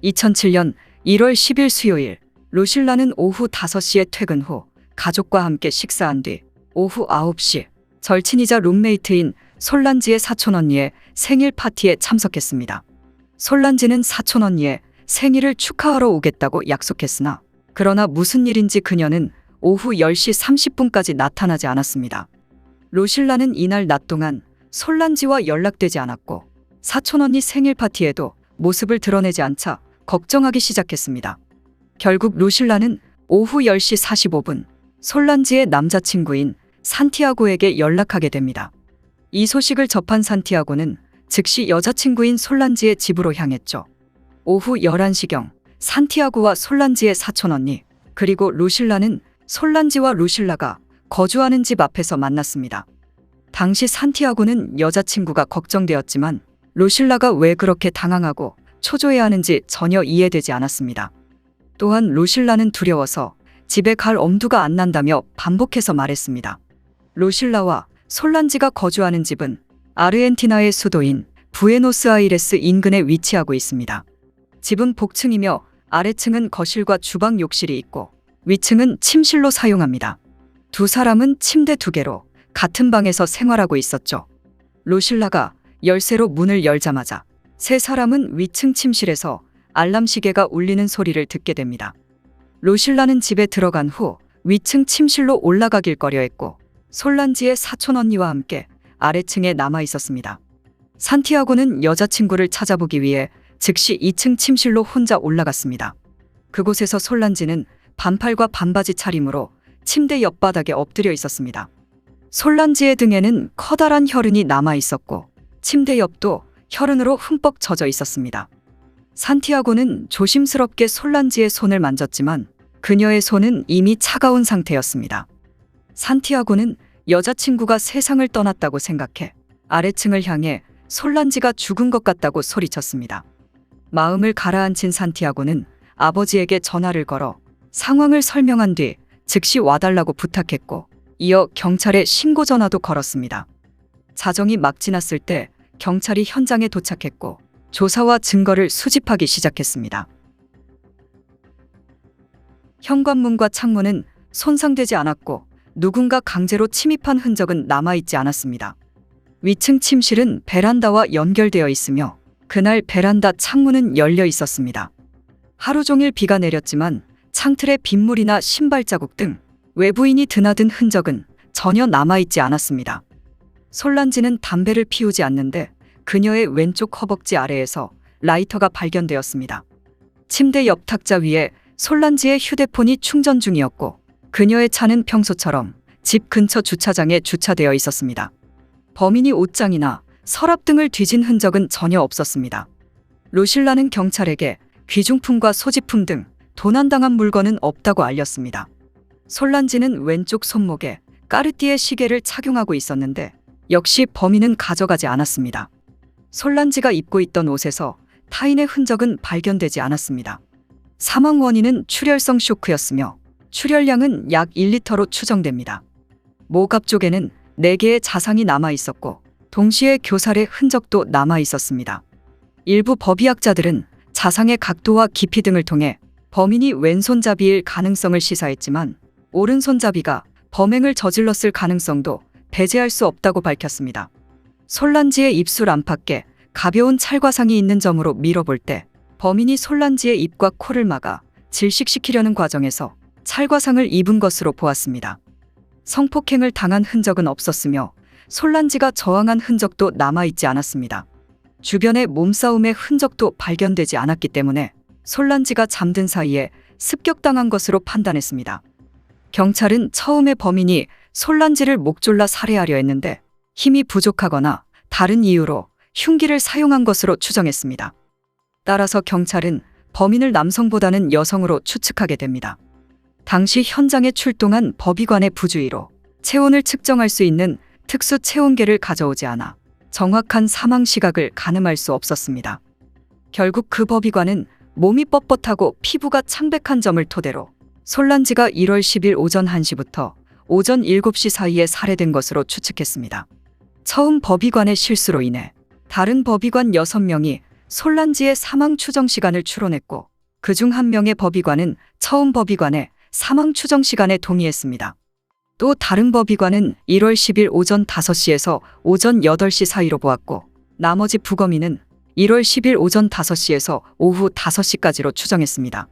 2007년 1월 10일 수요일, 루실라는 오후 5시에 퇴근 후 가족과 함께 식사한 뒤 오후 9시 절친이자 룸메이트인 솔란지의 사촌언니의 생일 파티에 참석했습니다. 솔란지는 사촌언니의 생일을 축하하러 오겠다고 약속했으나 그러나 무슨 일인지 그녀는 오후 10시 30분까지 나타나지 않았습니다. 루실라는 이날 낮 동안 솔란지와 연락되지 않았고 사촌언니 생일 파티에도 모습을 드러내지 않자 걱정하기 시작했습니다. 결국 루실라는 오후 10시 45분 솔란지의 남자친구인 산티아고에게 연락하게 됩니다. 이 소식을 접한 산티아고는 즉시 여자친구인 솔란지의 집으로 향했죠. 오후 11시경 산티아고와 솔란지의 사촌언니 그리고 루실라는 솔란지와 루실라가 거주하는 집 앞에서 만났습니다. 당시 산티아고는 여자친구가 걱정되었지만 루실라가 왜 그렇게 당황하고 초조해하는지 전혀 이해되지 않았습니다. 또한 루실라는 두려워서 집에 갈 엄두가 안 난다며 반복해서 말했습니다. 루실라와 솔란지가 거주하는 집은 아르헨티나의 수도인 부에노스아이레스 인근에 위치하고 있습니다. 집은 복층이며 아래층은 거실과 주방 욕실이 있고 위층은 침실로 사용합니다. 두 사람은 침대 2개로 같은 방에서 생활하고 있었죠. 루실라가 열쇠로 문을 열자마자 세 사람은 위층 침실에서 알람 시계가 울리는 소리를 듣게 됩니다. 루실라는 집에 들어간 후 위층 침실로 올라가길 꺼려했고 솔란지의 사촌언니와 함께 아래층에 남아 있었습니다. 산티아고는 여자친구를 찾아보기 위해 즉시 2층 침실로 혼자 올라갔습니다. 그곳에서 솔란지는 반팔과 반바지 차림으로 침대 옆바닥에 엎드려 있었습니다. 솔란지의 등에는 커다란 혈흔이 남아 있었고 침대 옆도 혈흔으로 흠뻑 젖어 있었습니다. 산티아고는 조심스럽게 솔란지의 손을 만졌지만 그녀의 손은 이미 차가운 상태였습니다. 산티아고는 여자친구가 세상을 떠났다고 생각해 아래층을 향해 솔란지가 죽은 것 같다고 소리쳤습니다. 마음을 가라앉힌 산티아고는 아버지에게 전화를 걸어 상황을 설명한 뒤 즉시 와달라고 부탁했고 이어 경찰에 신고 전화도 걸었습니다. 자정이 막 지났을 때 경찰이 현장에 도착했고 조사와 증거를 수집하기 시작했습니다. 현관문과 창문은 손상되지 않았고 누군가 강제로 침입한 흔적은 남아있지 않았습니다. 위층 침실은 베란다와 연결되어 있으며 그날 베란다 창문은 열려 있었습니다. 하루 종일 비가 내렸지만 창틀에 빗물이나 신발 자국 등 외부인이 드나든 흔적은 전혀 남아있지 않았습니다. 솔란지는 담배를 피우지 않는데 그녀의 왼쪽 허벅지 아래에서 라이터가 발견되었습니다. 침대 옆 탁자 위에 솔란지의 휴대폰이 충전 중이었고 그녀의 차는 평소처럼 집 근처 주차장에 주차되어 있었습니다. 범인이 옷장이나 서랍 등을 뒤진 흔적은 전혀 없었습니다. 루실라는 경찰에게 귀중품과 소지품 등 도난당한 물건은 없다고 알렸습니다. 솔란지는 왼쪽 손목에 까르띠에 시계를 착용하고 있었는데 역시 범인은 가져가지 않았습니다. 솔란지가 입고 있던 옷에서 타인의 흔적은 발견되지 않았습니다. 사망 원인은 출혈성 쇼크였으며 출혈량은 약 1리터로 추정됩니다. 목 앞쪽에는 4개의 자상이 남아 있었고 동시에 교살의 흔적도 남아 있었습니다. 일부 법의학자들은 자상의 각도와 깊이 등을 통해 범인이 왼손잡이일 가능성을 시사했지만 오른손잡이가 범행을 저질렀을 가능성도 배제할 수 없다고 밝혔습니다. 솔란지의 입술 안팎에 가벼운 찰과상이 있는 점으로 밀어볼 때 범인이 솔란지의 입과 코를 막아 질식시키려는 과정에서 찰과상을 입은 것으로 보았습니다. 성폭행을 당한 흔적은 없었으며 솔란지가 저항한 흔적도 남아있지 않았습니다. 주변에 몸싸움의 흔적도 발견되지 않았기 때문에 솔란지가 잠든 사이에 습격당한 것으로 판단했습니다. 경찰은 처음에 범인이 솔란지를 목 졸라 살해하려 했는데 힘이 부족하거나 다른 이유로 흉기를 사용한 것으로 추정했습니다. 따라서 경찰은 범인을 남성보다는 여성으로 추측하게 됩니다. 당시 현장에 출동한 법의관의 부주의로 체온을 측정할 수 있는 특수 체온계를 가져오지 않아 정확한 사망 시각을 가늠할 수 없었습니다. 결국 그 법의관은 몸이 뻣뻣하고 피부가 창백한 점을 토대로 솔란지가 1월 10일 오전 1시부터 오전 7시 사이에 살해된 것으로 추측했습니다. 처음 법의관의 실수로 인해 다른 법의관 6명이 솔란지의 사망 추정 시간을 추론했고 그중 한 명의 법의관은 처음 법의관의 사망 추정 시간에 동의했습니다. 또 다른 법의관은 1월 10일 오전 5시에서 오전 8시 사이로 보았고 나머지 부검인은 1월 10일 오전 5시에서 오후 5시까지로 추정했습니다.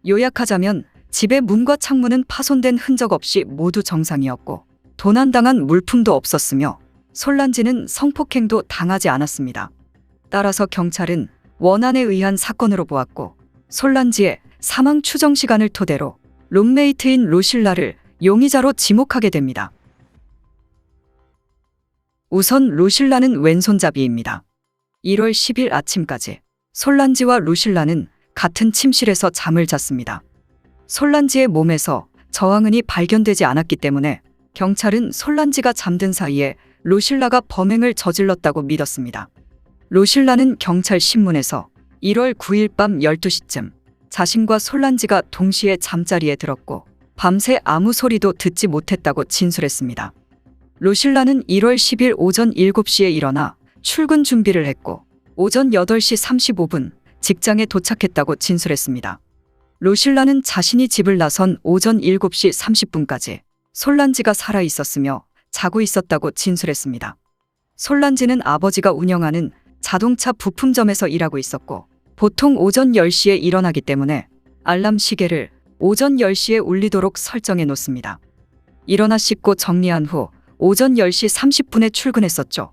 요약하자면 집의 문과 창문은 파손된 흔적 없이 모두 정상이었고 도난당한 물품도 없었으며 솔란지는 성폭행도 당하지 않았습니다. 따라서 경찰은 원한에 의한 사건으로 보았고 솔란지의 사망 추정 시간을 토대로 룸메이트인 루실라를 용의자로 지목하게 됩니다. 우선 루실라는 왼손잡이입니다. 1월 10일 아침까지 솔란지와 루실라는 같은 침실에서 잠을 잤습니다. 솔란지의 몸에서 저항은이 발견되지 않았기 때문에 경찰은 솔란지가 잠든 사이에 루실라가 범행을 저질렀다고 믿었습니다. 루실라는 경찰 신문에서 1월 9일 밤 12시쯤 자신과 솔란지가 동시에 잠자리에 들었고 밤새 아무 소리도 듣지 못했다고 진술했습니다. 루실라는 1월 10일 오전 7시에 일어나 출근 준비를 했고 오전 8시 35분 직장에 도착했다고 진술했습니다. 루실라는 자신이 집을 나선 오전 7시 30분까지 솔란지가 살아 있었으며 자고 있었다고 진술했습니다. 솔란지는 아버지가 운영하는 자동차 부품점에서 일하고 있었고 보통 오전 10시에 일어나기 때문에 알람 시계를 오전 10시에 울리도록 설정해 놓습니다. 일어나 씻고 정리한 후 오전 10시 30분에 출근했었죠.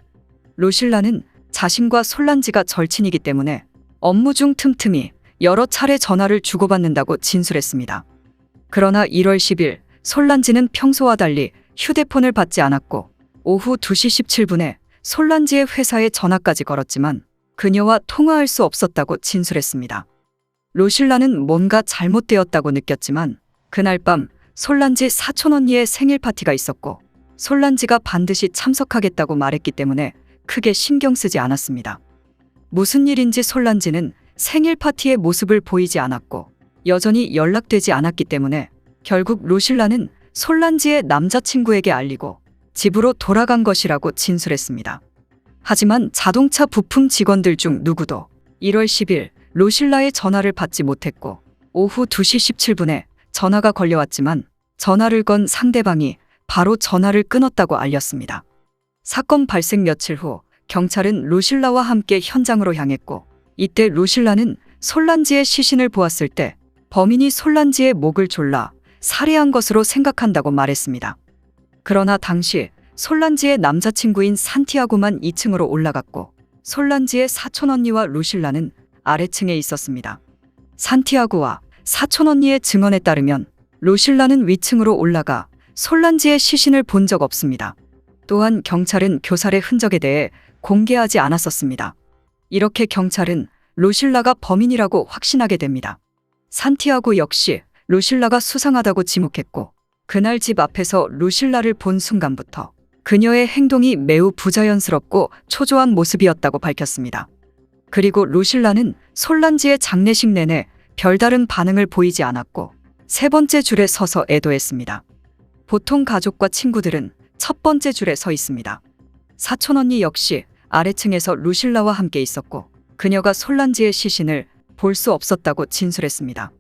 루실라는 자신과 솔란지가 절친이기 때문에 업무 중 틈틈이 여러 차례 전화를 주고받는다고 진술했습니다. 그러나 1월 10일 솔란지는 평소와 달리 휴대폰을 받지 않았고 오후 2시 17분에 솔란지의 회사에 전화까지 걸었지만 그녀와 통화할 수 없었다고 진술했습니다. 루실라는 뭔가 잘못되었다고 느꼈지만 그날 밤 솔란지 사촌언니의 생일 파티가 있었고 솔란지가 반드시 참석하겠다고 말했기 때문에 크게 신경 쓰지 않았습니다. 무슨 일인지 솔란지는 생일 파티의 모습을 보이지 않았고 여전히 연락되지 않았기 때문에 결국 루실라는 솔란지의 남자친구에게 알리고 집으로 돌아간 것이라고 진술했습니다. 하지만 자동차 부품 직원들 중 누구도 1월 10일 루실라의 전화를 받지 못했고 오후 2시 17분에 전화가 걸려왔지만 전화를 건 상대방이 바로 전화를 끊었다고 알렸습니다. 사건 발생 며칠 후 경찰은 루실라와 함께 현장으로 향했고 이때 루실라는 솔란지의 시신을 보았을 때 범인이 솔란지의 목을 졸라 살해한 것으로 생각한다고 말했습니다. 그러나 당시 솔란지의 남자친구인 산티아고만 2층으로 올라갔고 솔란지의 사촌언니와 루실라는 아래층에 있었습니다. 산티아고와 사촌언니의 증언에 따르면 루실라는 위층으로 올라가 솔란지의 시신을 본 적 없습니다. 또한 경찰은 교살의 흔적에 대해 공개하지 않았었습니다. 이렇게 경찰은 루실라가 범인이라고 확신하게 됩니다. 산티아고 역시 루실라가 수상하다고 지목했고 그날 집 앞에서 루실라를 본 순간부터 그녀의 행동이 매우 부자연스럽고 초조한 모습이었다고 밝혔습니다. 그리고 루실라는 솔란지의 장례식 내내 별다른 반응을 보이지 않았고 세 번째 줄에 서서 애도했습니다. 보통 가족과 친구들은 첫 번째 줄에 서 있습니다. 사촌언니 역시 아래층에서 루실라와 함께 있었고 그녀가 솔란지의 시신을 볼 수 없었다고 진술했습니다.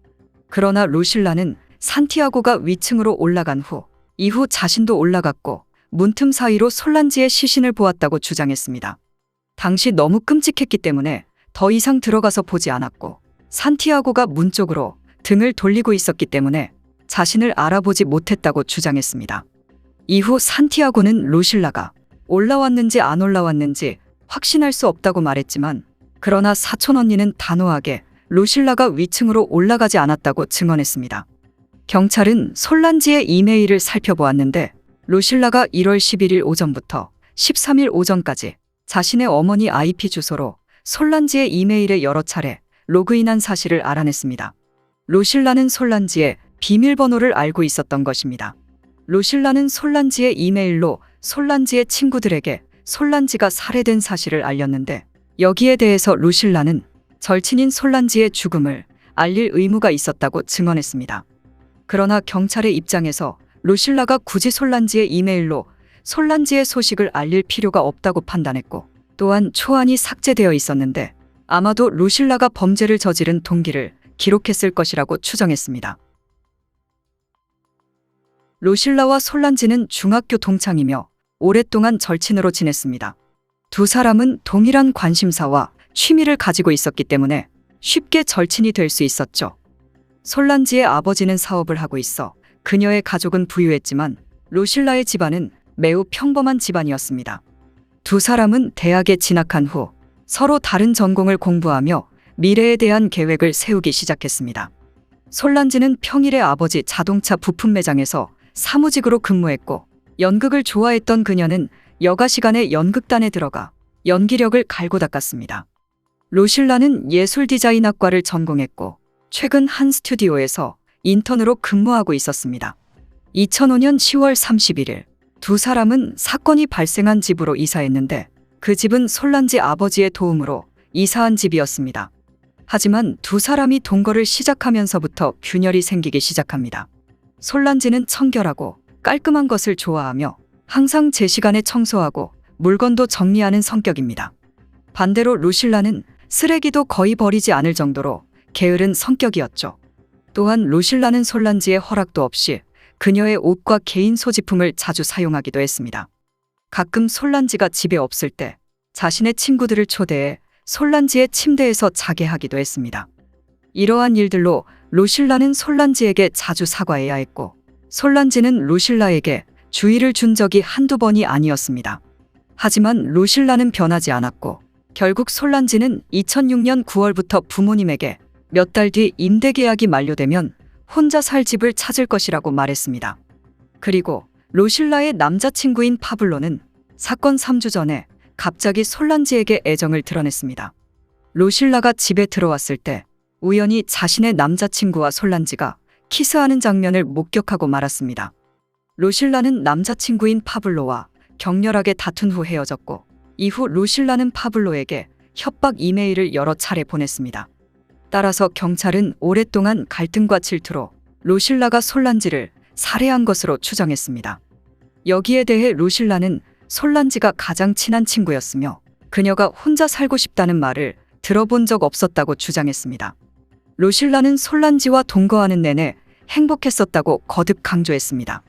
그러나 루실라는 산티아고가 위층으로 올라간 후 이후 자신도 올라갔고 문틈 사이로 솔란지의 시신을 보았다고 주장했습니다. 당시 너무 끔찍했기 때문에 더 이상 들어가서 보지 않았고 산티아고가 문 쪽으로 등을 돌리고 있었기 때문에 자신을 알아보지 못했다고 주장했습니다. 이후 산티아고는 루실라가 올라왔는지 안 올라왔는지 확신할 수 없다고 말했지만 그러나 사촌언니는 단호하게 루실라가 위층으로 올라가지 않았다고 증언했습니다. 경찰은 솔란지의 이메일을 살펴보았는데 루실라가 1월 11일 오전부터 13일 오전까지 자신의 어머니 IP 주소로 솔란지의 이메일에 여러 차례 로그인한 사실을 알아냈습니다. 루실라는 솔란지의 비밀번호를 알고 있었던 것입니다. 루실라는 솔란지의 이메일로 솔란지의 친구들에게 솔란지가 살해된 사실을 알렸는데 여기에 대해서 루실라는 절친인 솔란지의 죽음을 알릴 의무가 있었다고 증언했습니다. 그러나 경찰의 입장에서 루실라가 굳이 솔란지의 이메일로 솔란지의 소식을 알릴 필요가 없다고 판단했고 또한 초안이 삭제되어 있었는데 아마도 루실라가 범죄를 저지른 동기를 기록했을 것이라고 추정했습니다. 루실라와 솔란지는 중학교 동창이며 오랫동안 절친으로 지냈습니다. 두 사람은 동일한 관심사와 취미를 가지고 있었기 때문에 쉽게 절친이 될 수 있었죠. 솔란지의 아버지는 사업을 하고 있어 그녀의 가족은 부유했지만 루실라의 집안은 매우 평범한 집안이었습니다. 두 사람은 대학에 진학한 후 서로 다른 전공을 공부하며 미래에 대한 계획을 세우기 시작했습니다. 솔란지는 평일에 아버지 자동차 부품 매장에서 사무직으로 근무했고 연극을 좋아했던 그녀는 여가 시간에 연극단에 들어가 연기력을 갈고 닦았습니다. 루실라는 예술 디자인학과를 전공했고 최근 한 스튜디오에서 인턴으로 근무하고 있었습니다. 2005년 10월 31일 두 사람은 사건이 발생한 집으로 이사했는데 그 집은 솔란지 아버지의 도움으로 이사한 집이었습니다. 하지만 두 사람이 동거를 시작하면서부터 균열이 생기기 시작합니다. 솔란지는 청결하고 깔끔한 것을 좋아하며 항상 제 시간에 청소하고 물건도 정리하는 성격입니다. 반대로 루실라는 쓰레기도 거의 버리지 않을 정도로 게으른 성격이었죠. 또한 루실라는 솔란지의 허락도 없이 그녀의 옷과 개인 소지품을 자주 사용하기도 했습니다. 가끔 솔란지가 집에 없을 때 자신의 친구들을 초대해 솔란지의 침대에서 자게 하기도 했습니다. 이러한 일들로 루실라는 솔란지에게 자주 사과해야 했고 솔란지는 루실라에게 주의를 준 적이 한두 번이 아니었습니다. 하지만 루실라는 변하지 않았고 결국 솔란지는 2006년 9월부터 부모님에게 몇 달 뒤 임대 계약이 만료되면 혼자 살 집을 찾을 것이라고 말했습니다. 그리고 루실라의 남자친구인 파블로는 사건 3주 전에 갑자기 솔란지에게 애정을 드러냈습니다. 루실라가 집에 들어왔을 때 우연히 자신의 남자친구와 솔란지가 키스하는 장면을 목격하고 말았습니다. 루실라는 남자친구인 파블로와 격렬하게 다툰 후 헤어졌고 이후 루실라는 파블로에게 협박 이메일을 여러 차례 보냈습니다. 따라서 경찰은 오랫동안 갈등과 질투로 루실라가 솔란지를 살해한 것으로 추정했습니다. 여기에 대해 루실라는 솔란지가 가장 친한 친구였으며 그녀가 혼자 살고 싶다는 말을 들어본 적 없었다고 주장했습니다. 루실라는 솔란지와 동거하는 내내 행복했었다고 거듭 강조했습니다.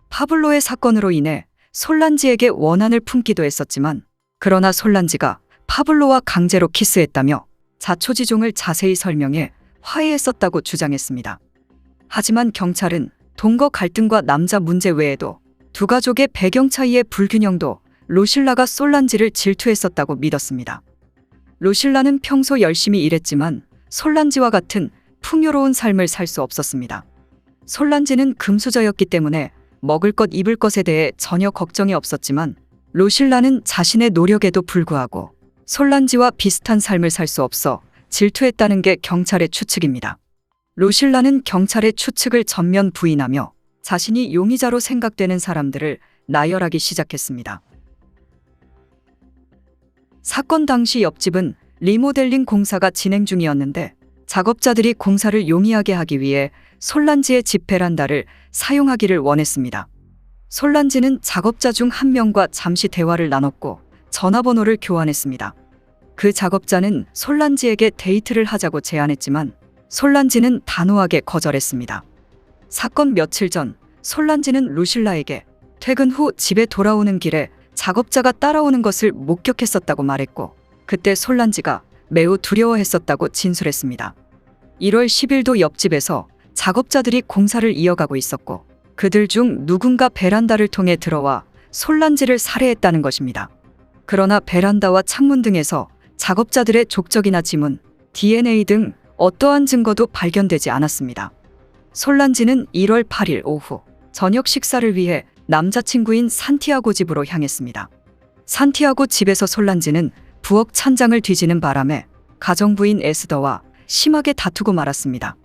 파블로의 사건으로 인해 솔란지에게 원한을 품기도 했었지만 그러나 솔란지가 파블로와 강제로 키스했다며 자초지종을 자세히 설명해 화해했었다고 주장했습니다. 하지만 경찰은 동거 갈등과 남자 문제 외에도 두 가족의 배경 차이의 불균형도 루실라가 솔란지를 질투했었다고 믿었습니다. 루실라는 평소 열심히 일했지만 솔란지와 같은 풍요로운 삶을 살 수 없었습니다. 솔란지는 금수저였기 때문에 먹을 것 입을 것에 대해 전혀 걱정이 없었지만 루실라는 자신의 노력에도 불구하고 솔란지와 비슷한 삶을 살 수 없어 질투했다는 게 경찰의 추측입니다. 루실라는 경찰의 추측을 전면 부인하며 자신이 용의자로 생각되는 사람들을 나열하기 시작했습니다. 사건 당시 옆집은 리모델링 공사가 진행 중이었는데 작업자들이 공사를 용이하게 하기 위해 솔란지의 집 베란다를 사용하기를 원했습니다. 솔란지는 작업자 중 한 명과 잠시 대화를 나눴고 전화번호를 교환했습니다. 그 작업자는 솔란지에게 데이트를 하자고 제안했지만 솔란지는 단호하게 거절했습니다. 사건 며칠 전 솔란지는 루실라에게 퇴근 후 집에 돌아오는 길에 작업자가 따라오는 것을 목격했었다고 말했고 그때 솔란지가 매우 두려워했었다고 진술했습니다. 1월 10일도 옆집에서 작업자들이 공사를 이어가고 있었고 그들 중 누군가 베란다를 통해 들어와 솔란지를 살해했다는 것입니다. 그러나 베란다와 창문 등에서 작업자들의 족적이나 지문, DNA 등 어떠한 증거도 발견되지 않았습니다. 솔란지는 1월 8일 오후 저녁 식사를 위해 남자친구인 산티아고 집으로 향했습니다. 산티아고 집에서 솔란지는 부엌 찬장을 뒤지는 바람에 가정부인 에스더와 심하게 다투고 말았습니다.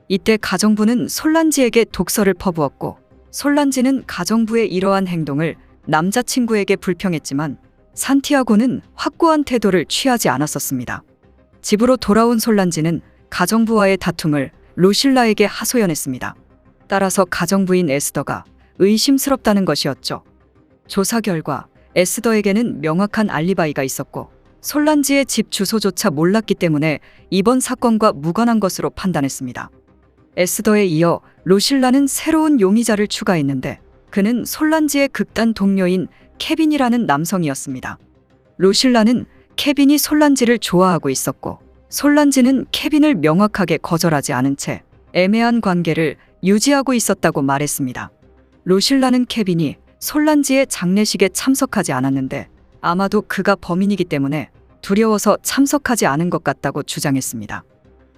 이때 가정부는 솔란지에게 독서를 퍼부었고 솔란지는 가정부의 이러한 행동을 남자친구에게 불평했지만 산티아고는 확고한 태도를 취하지 않았었습니다. 집으로 돌아온 솔란지는 가정부와의 다툼을 루실라에게 하소연했습니다. 따라서 가정부인 에스더가 의심스럽다는 것이었죠. 조사 결과 에스더에게는 명확한 알리바이가 있었고 솔란지의 집 주소조차 몰랐기 때문에 이번 사건과 무관한 것으로 판단했습니다. 에스더에 이어 로실라는 새로운 용의자를 추가했는데 그는 솔란지의 극단 동료인 케빈이라는 남성이었습니다. 로실라는 케빈이 솔란지를 좋아하고 있었고 솔란지는 케빈을 명확하게 거절하지 않은 채 애매한 관계를 유지하고 있었다고 말했습니다. 로실라는 케빈이 솔란지의 장례식에 참석하지 않았는데 아마도 그가 범인이기 때문에 두려워서 참석하지 않은 것 같다고 주장했습니다.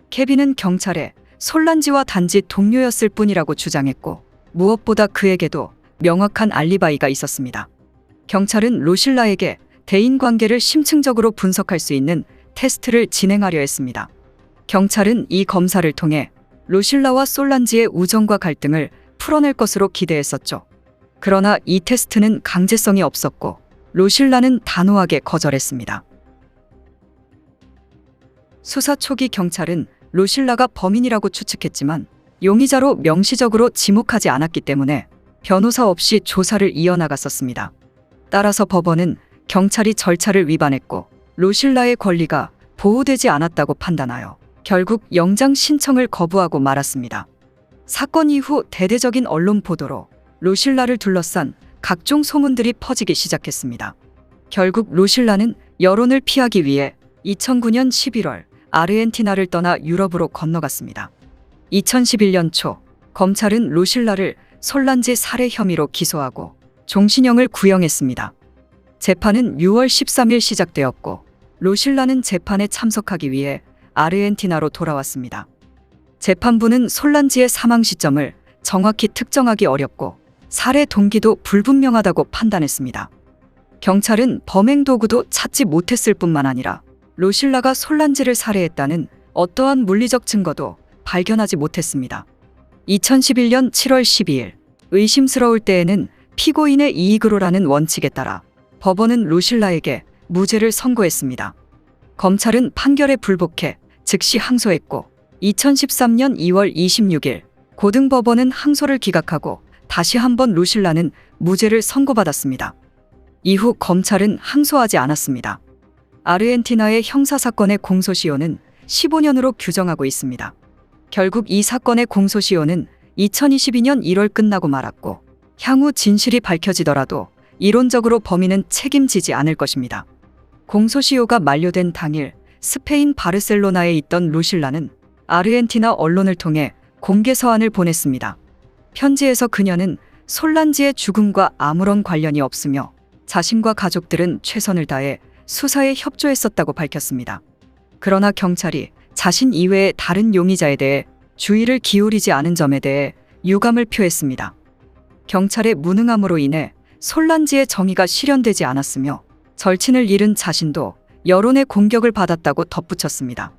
케빈은 경찰에 솔란지와 단지 동료였을 뿐이라고 주장했고 무엇보다 그에게도 명확한 알리바이가 있었습니다. 경찰은 로실라에게 대인관계를 심층적으로 분석할 수 있는 테스트를 진행하려 했습니다. 경찰은 이 검사를 통해 로실라와 솔란지의 우정과 갈등을 풀어낼 것으로 기대했었죠. 그러나 이 테스트는 강제성이 없었고 로실라는 단호하게 거절했습니다. 수사 초기 경찰은 로실라가 범인이라고 추측했지만 용의자로 명시적으로 지목하지 않았기 때문에 변호사 없이 조사를 이어나갔었습니다. 따라서 법원은 경찰이 절차를 위반했고 로실라의 권리가 보호되지 않았다고 판단하여 결국 영장 신청을 거부하고 말았습니다. 사건 이후 대대적인 언론 보도로 로실라를 둘러싼 각종 소문들이 퍼지기 시작했습니다. 결국 로실라는 여론을 피하기 위해 2009년 11월 아르헨티나를 떠나 유럽으로 건너갔습니다. 2011년 초 검찰은 로실라를 솔란지 살해 혐의로 기소하고 종신형을 구형했습니다. 재판은 6월 13일 시작되었고 로실라는 재판에 참석하기 위해 아르헨티나로 돌아왔습니다. 재판부는 솔란지의 사망 시점을 정확히 특정하기 어렵고 살해 동기도 불분명하다고 판단했습니다. 경찰은 범행 도구도 찾지 못했을 뿐만 아니라 로실라가 솔란지를 살해했다는 어떠한 물리적 증거도 발견하지 못했습니다. 2011년 7월 12일 의심스러울 때에는 피고인의 이익으로라는 원칙에 따라 법원은 로실라에게 무죄를 선고했습니다. 검찰은 판결에 불복해 즉시 항소했고 2013년 2월 26일 고등법원은 항소를 기각하고 다시 한번 로실라는 무죄를 선고받았습니다. 이후 검찰은 항소하지 않았습니다. 아르헨티나의 형사사건의 공소시효는 15년으로 규정하고 있습니다. 결국 이 사건의 공소시효는 2022년 1월 끝나고 말았고 향후 진실이 밝혀지더라도 이론적으로 범인은 책임지지 않을 것입니다. 공소시효가 만료된 당일 스페인 바르셀로나에 있던 로실라는 아르헨티나 언론을 통해 공개 서한을 보냈습니다. 편지에서 그녀는 솔란지의 죽음과 아무런 관련이 없으며 자신과 가족들은 최선을 다해 수사에 협조했었다고 밝혔습니다. 그러나 경찰이 자신 이외의 다른 용의자에 대해 주의를 기울이지 않은 점에 대해 유감을 표했습니다. 경찰의 무능함으로 인해 솔란지의 정의가 실현되지 않았으며 절친을 잃은 자신도 여론의 공격을 받았다고 덧붙였습니다.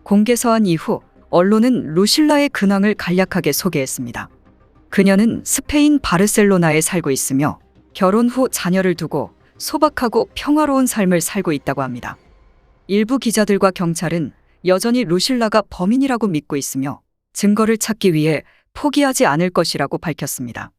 공개 서한 이후 언론은 로실라의 근황을 간략하게 소개했습니다. 그녀는 스페인 바르셀로나에 살고 있으며 결혼 후 자녀를 두고 소박하고 평화로운 삶을 살고 있다고 합니다. 일부 기자들과 경찰은 여전히 로실라가 범인이라고 믿고 있으며 증거를 찾기 위해 포기하지 않을 것이라고 밝혔습니다.